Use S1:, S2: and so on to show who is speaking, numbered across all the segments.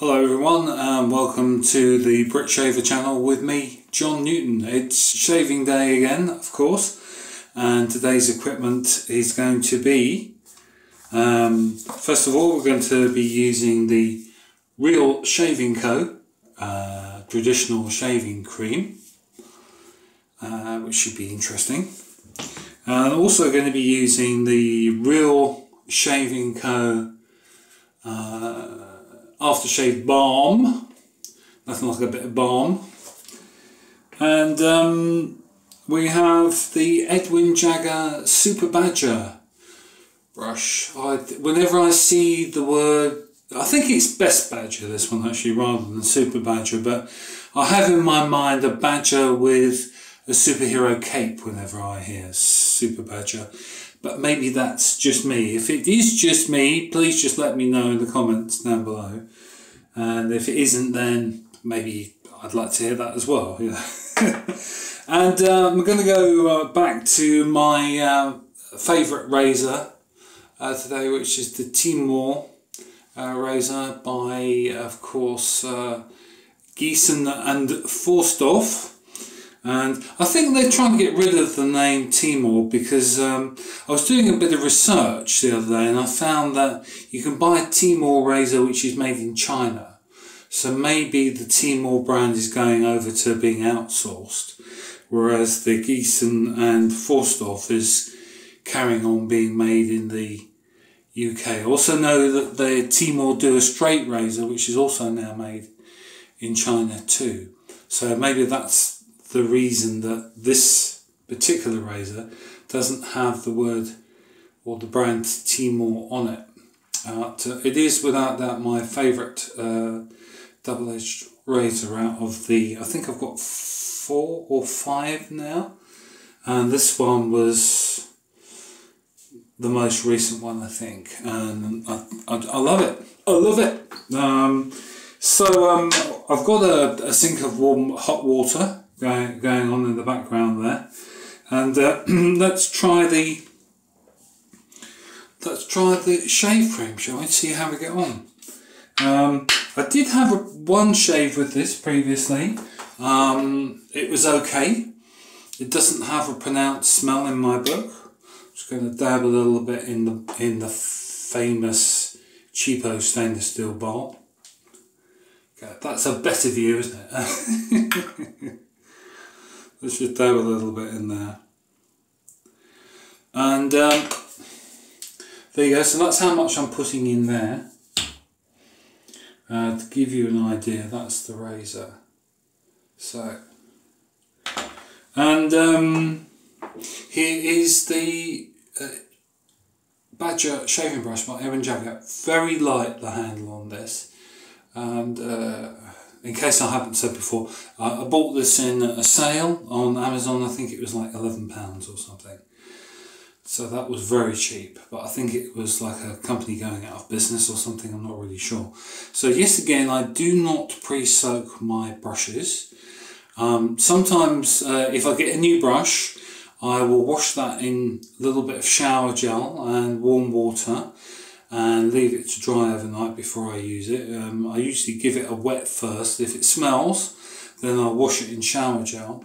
S1: Hello everyone and welcome to the Britshaver channel with me, John Newton. It's shaving day again, of course, and today's equipment is going to be, first of all we're going to be using the Real Shaving Co. Traditional shaving cream, which should be interesting. And also going to be using the Real Shaving Co. Aftershave balm, nothing like a bit of balm, and we have the Edwin Jagger Super Badger brush. Whenever I see the word, I think it's Best Badger, this one actually, rather than Super Badger, but I have in my mind a badger with a superhero cape whenever I hear Super Badger. But maybe that's just me. If it is just me, please just let me know in the comments down below. And if it isn't, then maybe I'd like to hear that as well. Yeah. And I'm going to go back to my favourite razor today, which is the Timor razor by, of course, Giesen and Forsthoff. And I think they're trying to get rid of the name Timor because I was doing a bit of research the other day and I found that you can buy a Timor razor which is made in China. So maybe the Timor brand is going over to being outsourced, whereas the Giesen and Forsthoff is carrying on being made in the UK. I also know that the Timor do a straight razor which is also now made in China too. So maybe that's the reason that this particular razor doesn't have the word or the brand Timor on it. It is without doubt my favourite double-edged razor out of the, I think I've got 4 or 5 now, and this one was the most recent one I think, and I love it. I love it. I've got a sink of warm hot water going on in the background there, and let's try the shave cream, shall we? See how we get on. I did have one shave with this previously. It was okay. It doesn't have a pronounced smell in my book. I'm just going to dab a little bit in the famous cheapo stainless steel bowl. Okay, that's a better view, isn't it? Let's just dab a little bit in there. And there you go, so that's how much I'm putting in there. To give you an idea, that's the razor. So, and here is the Badger shaving brush by Edwin Jagger. Very light, the handle on this. And in case I haven't said before, I bought this in a sale on Amazon. I think it was like £11 or something. So that was very cheap, but I think it was like a company going out of business or something, I'm not really sure. So yes, again, I do not pre-soak my brushes. Sometimes if I get a new brush, I will wash that in a little bit of shower gel and warm water and leave it to dry overnight before I use it. I usually give it a wet first. If it smells, then I'll wash it in shower gel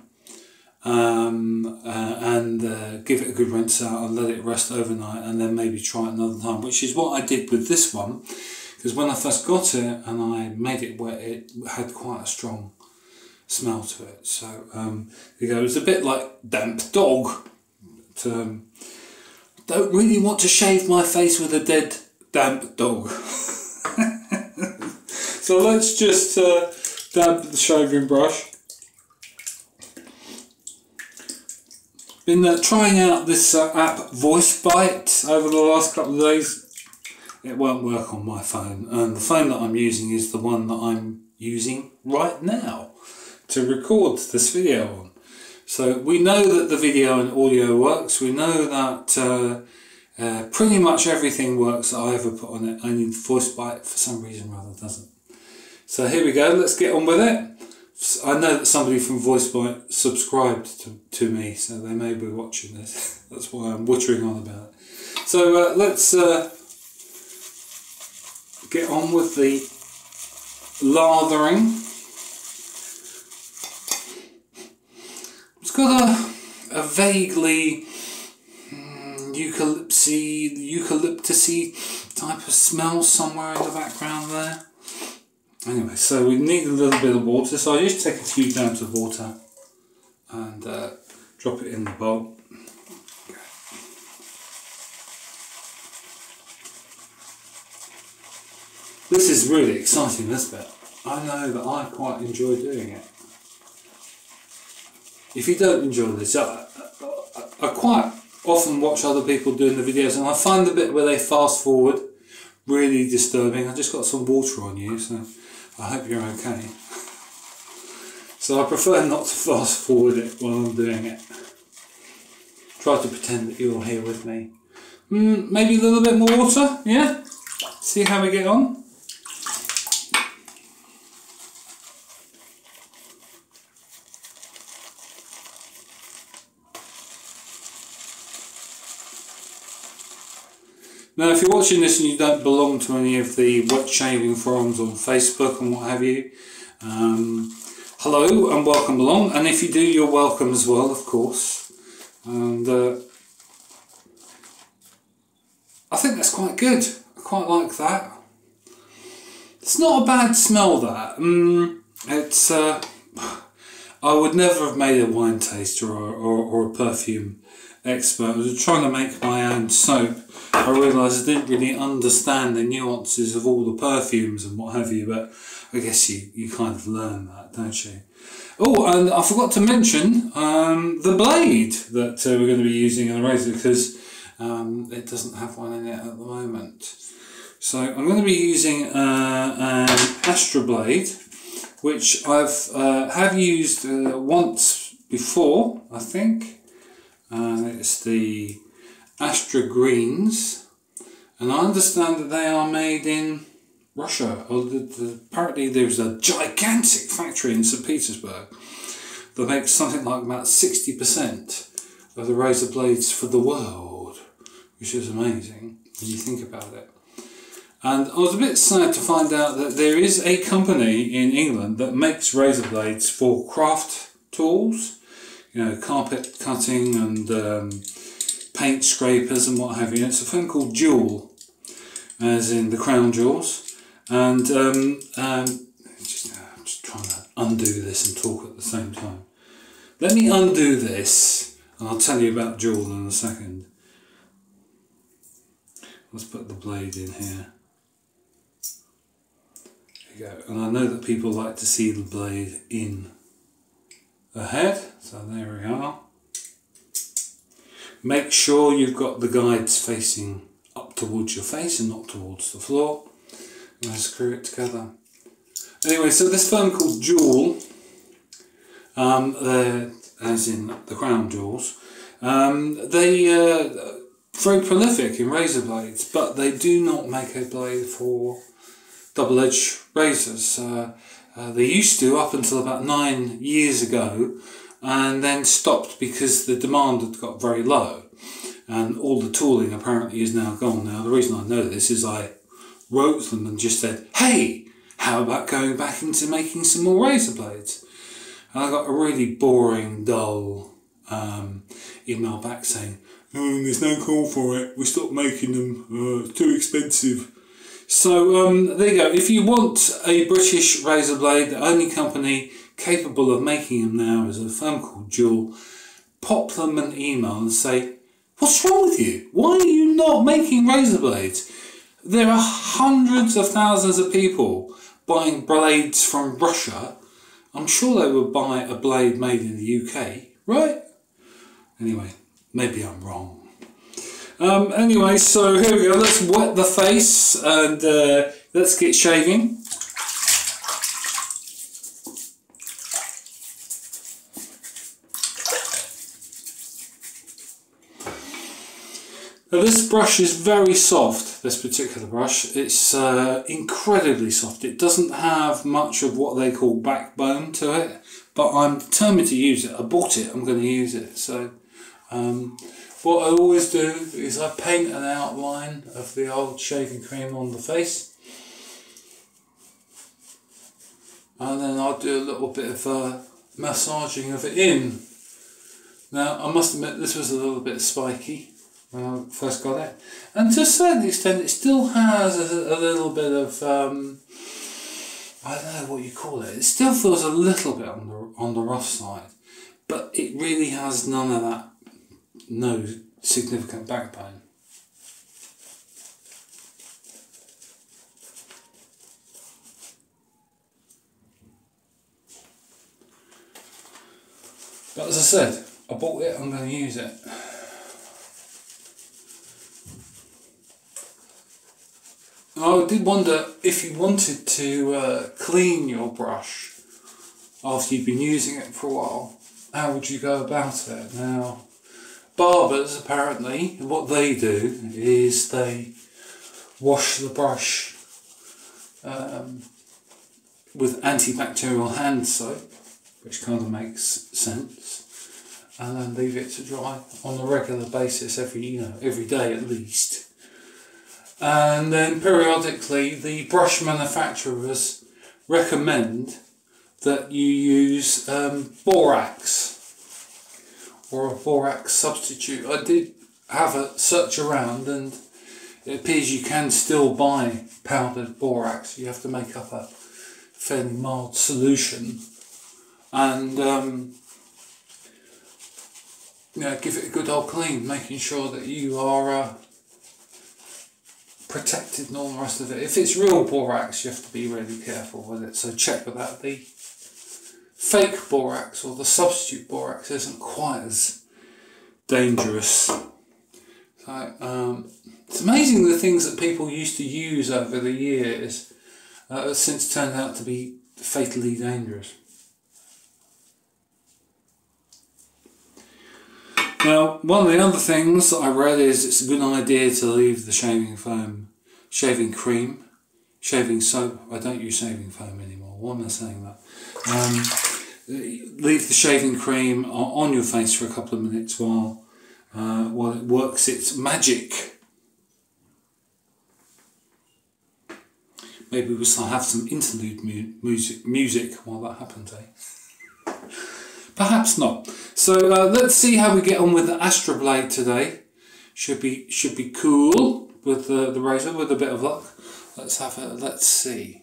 S1: and give it a good rinse out and let it rest overnight, and then maybe try it another time, which is what I did with this one, because when I first got it and I made it wet, it had quite a strong smell to it. So there you go. It's a bit like damp dog. But, don't really want to shave my face with a dead damp dog. So let's just dab the shaving brush. Been trying out this app VoiceBite over the last couple of days. It won't work on my phone, and the phone that I'm using is the one that I'm using right now to record this video on. So we know that the video and audio works. We know that pretty much everything works that I ever put on it. Only VoiceBite for some reason or other doesn't. So here we go. Let's get on with it. I know that somebody from VoiceBite subscribed to me, so they may be watching this. That's why I'm wittering on about it. So let's get on with the lathering. It's got a vaguely eucalyptusy type of smell somewhere in the background there. Anyway, so we need a little bit of water, so I just take a few dabs of water and drop it in the bowl. Okay. This is really exciting, this bit. I know that I quite enjoy doing it. If you don't enjoy this, I quite often watch other people doing the videos, and I find the bit where they fast forward really disturbing. I just got some water on you, so I hope you're okay. So I prefer not to fast forward it while I'm doing it. Try to pretend that you're here with me. Maybe a little bit more water, yeah? See how we get on? Now, if you're watching this and you don't belong to any of the wet shaving forums on Facebook and what have you, hello and welcome along. And if you do, you're welcome as well, of course. And I think that's quite good. I quite like that. It's not a bad smell, that. It's I would never have made a wine taster or a perfume expert. I was trying to make my own soap. I realised I didn't really understand the nuances of all the perfumes and what have you, but I guess you kind of learn that, don't you? Oh, and I forgot to mention the blade that we're going to be using in the razor, because it doesn't have one in it at the moment. So I'm going to be using an Astra blade, which have used once before, I think. It's the Astra Greens, and I understand that they are made in Russia. Apparently there's a gigantic factory in St. Petersburg that makes something like about 60% of the razor blades for the world, which is amazing when you think about it. And I was a bit sad to find out that there is a company in England that makes razor blades for craft tools, you know, carpet cutting and paint scrapers and what have you. It's a firm called Jewel, as in the crown jewels. And I'm just trying to undo this and talk at the same time. Let me undo this and I'll tell you about Jewel in a second. Let's put the blade in here. There you go. And I know that people like to see the blade in the head, so there we are. Make sure you've got the guides facing up towards your face and not towards the floor. And I screw it together. Anyway, so this firm called Jewel, as in the crown jewels, they very prolific in razor blades, but they do not make a blade for double-edged razors. They used to up until about 9 years ago, and then stopped because the demand had got very low, and all the tooling apparently is now gone. Now the reason I know this is I wrote them and just said, hey, how about going back into making some more razor blades? And I got a really boring, dull email back saying, oh, there's no call for it, we stopped making them, it's too expensive. So there you go. If you want a British razor blade, the only company capable of making them now is a firm called Jewel. Pop them an email and say, what's wrong with you? Why are you not making razor blades? There are hundreds of thousands of people buying blades from Russia. I'm sure they would buy a blade made in the UK, right? Anyway, maybe I'm wrong. Anyway, so here we go. Let's wet the face and let's get shaving. Now this brush is very soft, this particular brush. It's incredibly soft. It doesn't have much of what they call backbone to it, but I'm determined to use it. I bought it, I'm going to use it. So what I always do is I paint an outline of the old shaving cream on the face. and then I'll do a little bit of massaging of it in. Now I must admit this was a little bit spiky when I first got it, and to a certain extent it still has a little bit of I don't know what you call it. It still feels a little bit on the rough side, but it really has none of that, no significant backbone. But as I said, I bought it, I'm going to use it. I did wonder if you wanted to clean your brush after you've been using it for a while, how would you go about it? Now, barbers apparently, what they do is they wash the brush with antibacterial hand soap, which kind of makes sense, and then leave it to dry on a regular basis every day at least. And then periodically the brush manufacturers recommend that you use borax or a borax substitute. I did have a search around and it appears you can still buy powdered borax. You have to make up a fairly mild solution and give it a good old clean, making sure that you are protected and all the rest of it. If it's real borax, you have to be really careful with it, so check with that. The fake borax or the substitute borax isn't quite as dangerous. So, it's amazing the things that people used to use over the years have since turned out to be fatally dangerous. Now, one of the other things that I read is it's a good idea to leave the shaving foam, shaving cream, shaving soap. I don't use shaving foam anymore. Why am I saying that? Leave the shaving cream on your face for a couple of minutes while it works its magic. Maybe we'll have some interlude music while that happens, eh? Perhaps not. So let's see how we get on with the Astra blade today. Should be cool with the razor, with a bit of luck. Let's see.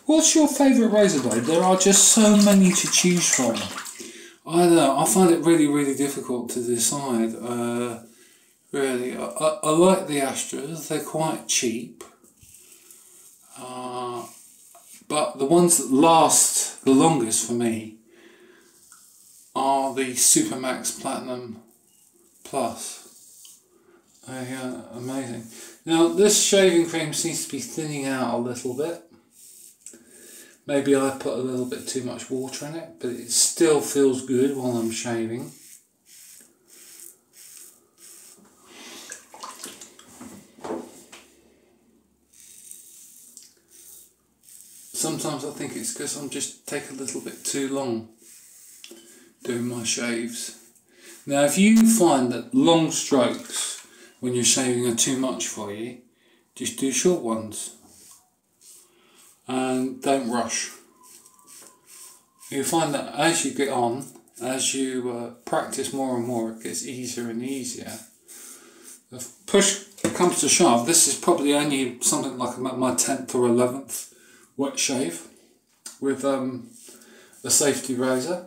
S1: What's your favourite razor blade? There are just so many to choose from. I don't know, I find it really, really difficult to decide. Really, I like the Astras, they're quite cheap. But the ones that last the longest for me are the Supermax Platinum Plus. Amazing. Now, this shaving cream seems to be thinning out a little bit. Maybe I put a little bit too much water in it, but it still feels good while I'm shaving. Sometimes I think it's because I'm just take a little bit too long doing my shaves. Now, if you find that long strokes when you're shaving are too much for you, just do short ones. And don't rush. You'll find that as you get on, as you practice more and more, it gets easier and easier. If push comes to shove, this is probably only something like my 10th or 11th wet shave with a safety razor.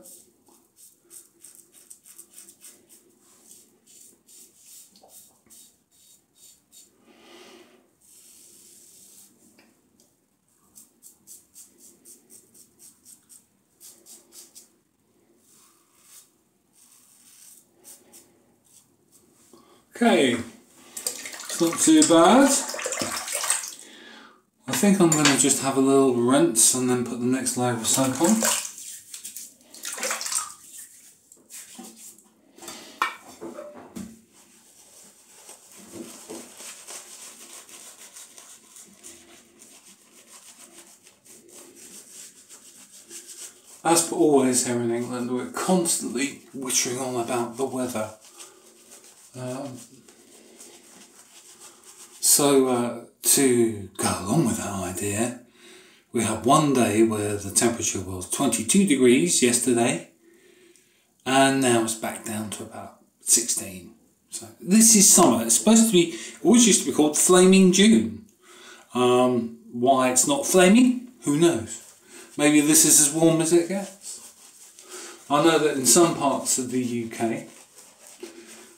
S1: Okay, it's not too bad. I think I'm going to just have a little rinse and then put the next layer of soap on. as per always here in England, we're constantly wittering on about the weather. So to go along with that idea, we had one day where the temperature was 22 degrees yesterday, and now it's back down to about 16. So this is summer. It's supposed to be, always used to be called Flaming June. Why it's not flaming, who knows? Maybe this is as warm as it gets. I know that in some parts of the UK,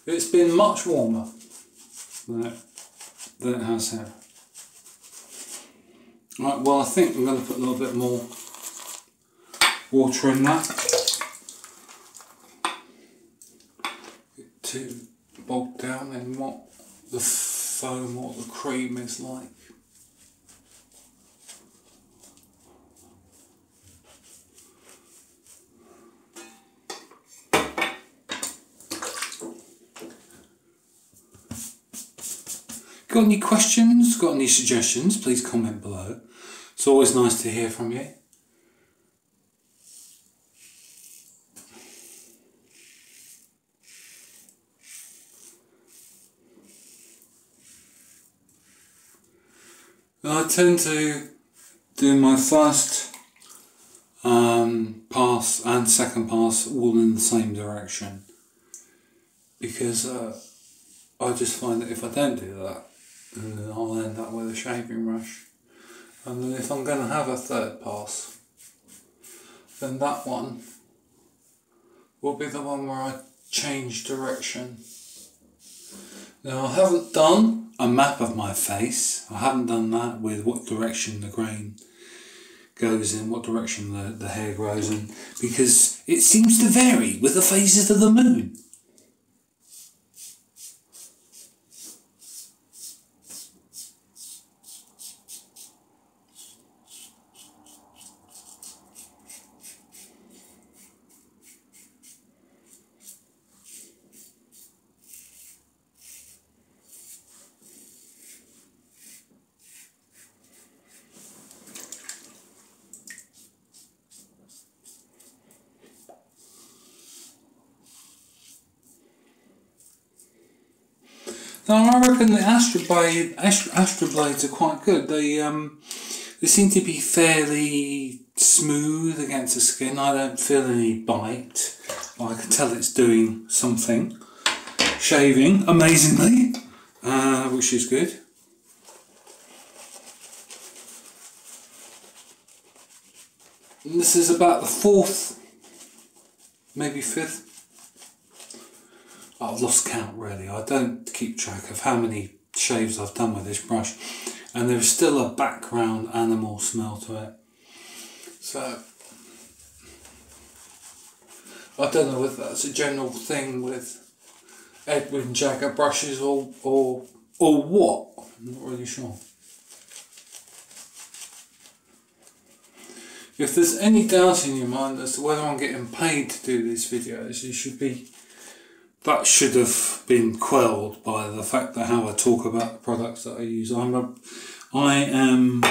S1: it's been much warmer than it has here. Right, well, I think I'm going to put a little bit more water in that to bog down in what the foam, what the cream is like. Got any questions? Got any suggestions? Please comment below. It's always nice to hear from you. I tend to do my first pass and second pass all in the same direction, because I just find that if I don't do that, I'll end up with a shaving rush. And then if I'm going to have a third pass, then that one will be the one where I change direction. Now, I haven't done a map of my face. I haven't done that with what direction the grain goes in, what direction the hair grows in, because it seems to vary with the phases of the moon. Now, I reckon the Astra Blades are quite good. They seem to be fairly smooth against the skin. I don't feel any bite. I can tell it's doing something. Shaving, amazingly, which is good. And this is about the fourth, maybe fifth. I've lost count really. I don't keep track of how many shaves I've done with this brush, and there's still a background animal smell to it. So I don't know whether that's a general thing with Edwin Jagger brushes or what. I'm not really sure. If there's any doubt in your mind as to whether I'm getting paid to do these videos, that should have been quelled by the fact that how I talk about the products that I use. I am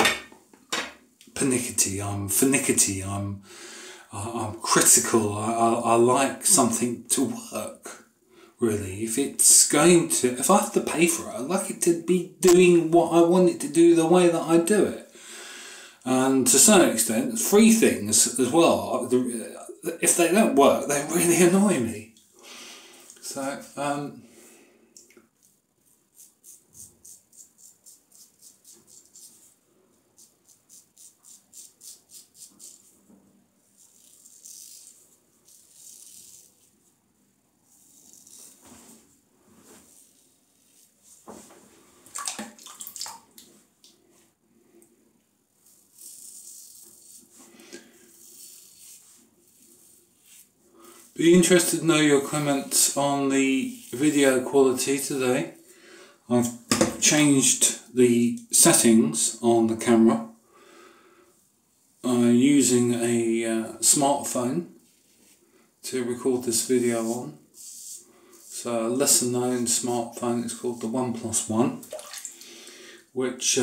S1: pernickety, I'm finickety, I'm critical. I like something to work, really. If I have to pay for it, I'd like it to be doing what I want it to do the way that I do it. And to some extent, free things as well, if they don't work, they really annoy me. So, be interested to know your comments on the video quality today. I've changed the settings on the camera using a smartphone to record this video on. So a lesser known smartphone is called the OnePlus One, which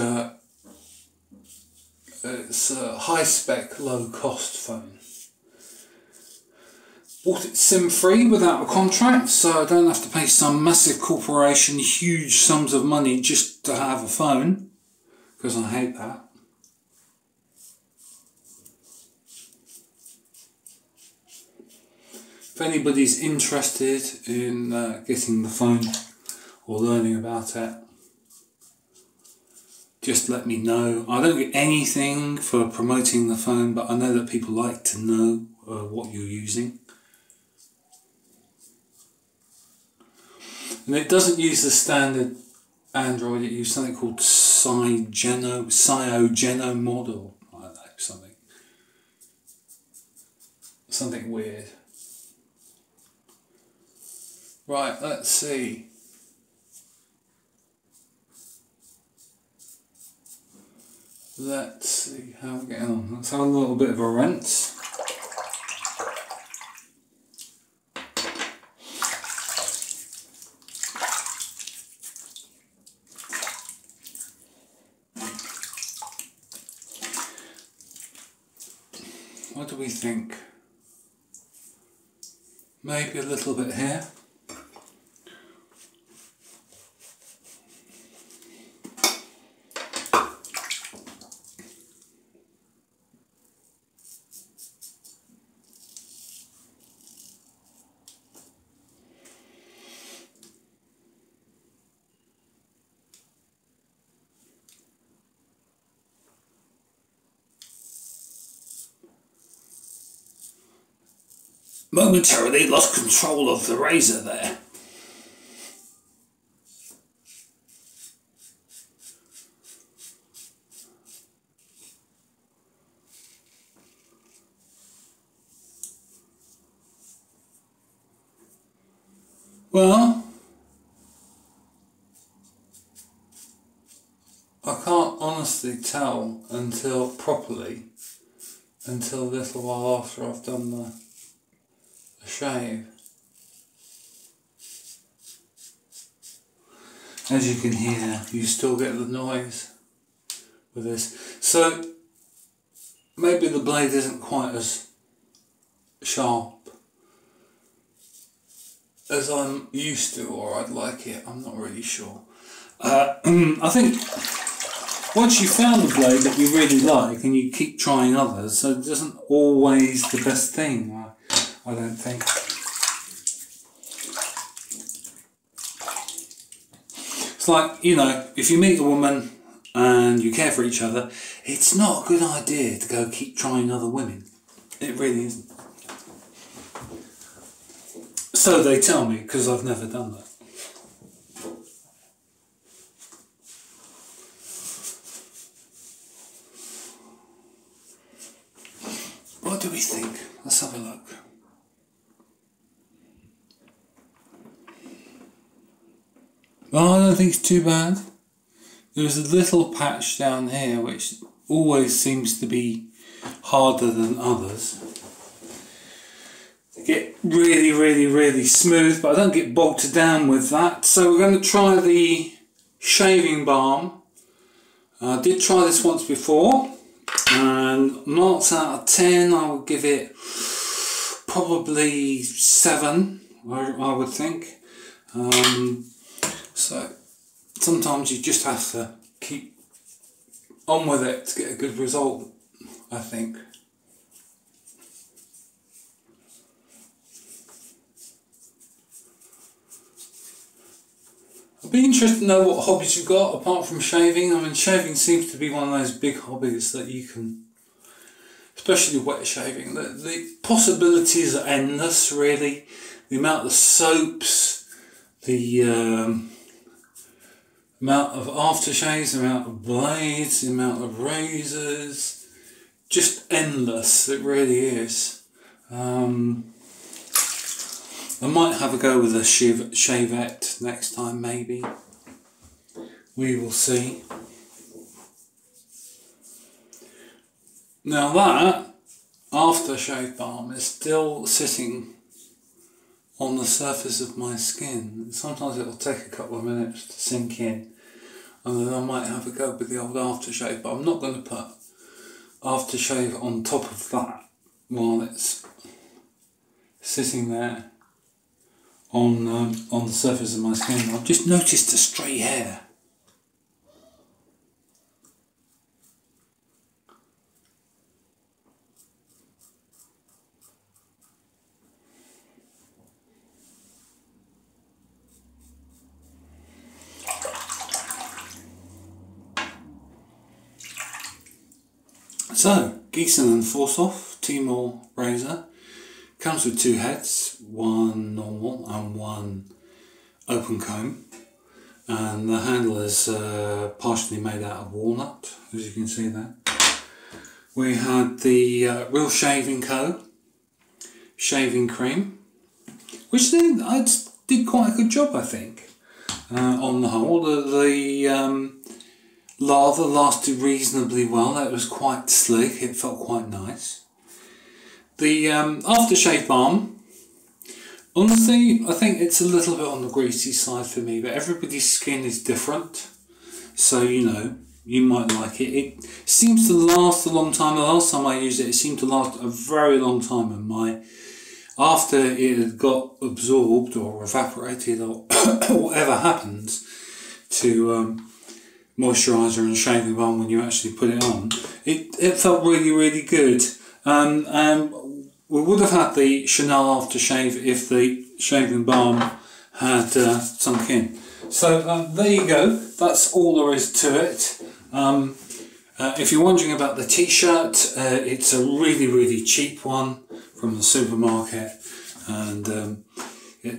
S1: it's a high spec, low cost phone. bought it SIM-free without a contract, so I don't have to pay some massive corporation huge sums of money just to have a phone, because I hate that. If anybody's interested in getting the phone or learning about it, just let me know. I don't get anything for promoting the phone, but I know that people like to know what you're using. And it doesn't use the standard Android, it uses something called Cyogeno model. I don't know, something weird. Right, let's see. Let's see how we're getting on. Let's have a little bit of a rinse. What do we think? Maybe a little bit here. Momentarily lost control of the razor there. Well, I can't honestly tell until a little while after I've done the shave. As you can hear, you still get the noise with this. So maybe the blade isn't quite as sharp as I'm used to, or I'd like it. I'm not really sure. I think once you've found a blade that you really like and you keep trying others, so it isn't always the best thing, I don't think. It's like, you know, if you meet a woman and you care for each other, it's not a good idea to go keep trying other women. It really isn't. So they tell me, because I've never done that. What do we think? Let's have a look. Well, I don't think it's too bad. There's a little patch down here which always seems to be harder than others. They get really smooth, but I don't get bogged down with that. So we're going to try the shaving balm. I did try this once before, and marks out of 10, I would give it probably 7, I would think. So sometimes you just have to keep on with it to get a good result, I think. I'd be interested to know what hobbies you've got apart from shaving. I mean, shaving seems to be one of those big hobbies that you can, especially wet shaving. The possibilities are endless, really. The amount of soaps, the amount of aftershaves, the amount of blades, the amount of razors, just endless, it really is. I might have a go with a shavette next time, maybe. We will see. Now that aftershave balm is still sitting on the surface of my skin. Sometimes it'll take a couple of minutes to sink in, and then I might have a go with the old aftershave, but I'm not going to put aftershave on top of that while it's sitting there on the surface of my skin. I've just noticed a stray hair. So, Giesen and Forsthoff Timor razor comes with two heads, one normal and one open comb, and the handle is partially made out of walnut, as you can see there. We had the Real Shaving Co. shaving cream, which I did quite a good job, I think, on the whole. The lather lasted reasonably well. That was quite slick. It felt quite nice. The aftershave balm, honestly, I think it's a little bit on the greasy side for me, but everybody's skin is different, so you know, you might like it. It seems to last a long time. The last time I used it, it seemed to last a very long time, and after it had got absorbed or evaporated or whatever happens to moisturiser and shaving balm when you actually put it on, it felt really, really good. And we would have had the Chanel aftershave if the shaving balm had sunk in. So there you go, that's all there is to it. If you're wondering about the t-shirt, it's a really, really cheap one from the supermarket, and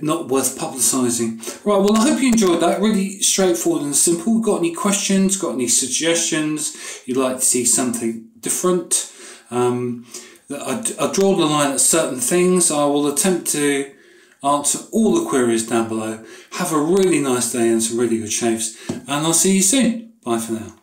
S1: not worth publicising. Right, well, I hope you enjoyed that. Really straightforward and simple. Got any questions, got any suggestions, you'd like to see something different? I draw the line at certain things. I will attempt to answer all the queries down below. Have a really nice day and some really good shaves, and I'll see you soon. Bye for now.